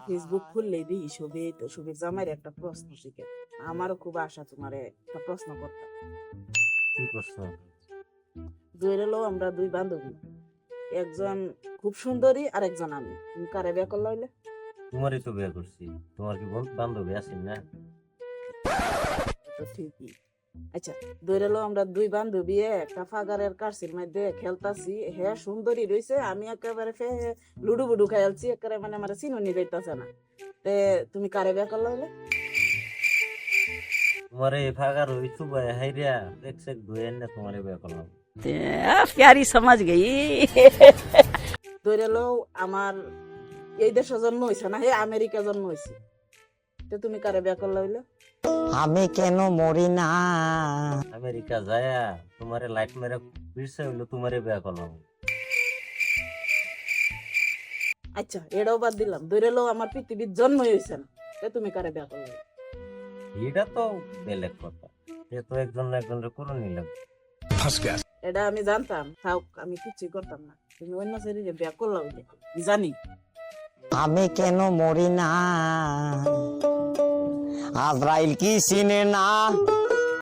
Facebook খুললেই দিই শুভের জামাইয়ের একটা প্রশ্ন শিখে। আমারও খুব আশা তোমার একটা প্রশ্ন করতাম। কি প্রশ্ন? দুইরেলো আমরা দুই বান্ধবী, একজন খুব সুন্দরী আর একজন আমি। তুমি কারে বিয়ে করলে হইলে? তোমারই তো বিয়ে করছি। তোমার কি বান্ধবী আছেন না? তো ঠিকই। আচ্ছা, দুইরেলো আমরা দুই বান্ধবী একটা ফাগারের কার্সির মধ্যে খেলতাছি। হ্যাঁ সুন্দরী রইছে, আমি একেবারে লুডু বুডু খেলছি, একেবারে মানে আমার চিনুনি যাইতাছে না। তে তুমি কারে বিয়ে করলে হইলে? তোমার এই ফাগার ওই চুবাই হাইরিয়া এক সেক ধুয়ে না তোমারই বিয়ে করলাম। प्यारी समझ गई। ধরে লও আমার এই দেশে জন্ম হয়েছে না, হে আমেরিকা জন্ম হয়েছে। তো তুমি কারে বিয়ে করলে হইলো? আমি কেন মরি না? আমেরিকা যায়া তোমারে লাইট মেরে ফিরছে হইলো তোমারই বিয়ে করলাম। আচ্ছা এটাও বাদ দিলাম, ধরে লও আমার পৃথিবীর জন্ম হয়েছে না। তো তুমি কারে বিয়ে করলে হইলো? এটা তো বেলেগ কথা। এ তো একজন না একজনের করে নিলাম। এটা আমি জানতাম, থাক আমি কিছুই করতাম না। তুমি অন্য শরীরে বিয়ে করলে হইলে আমি জানি। আমি কেন মরি না? আজরাইল কি চিনে না?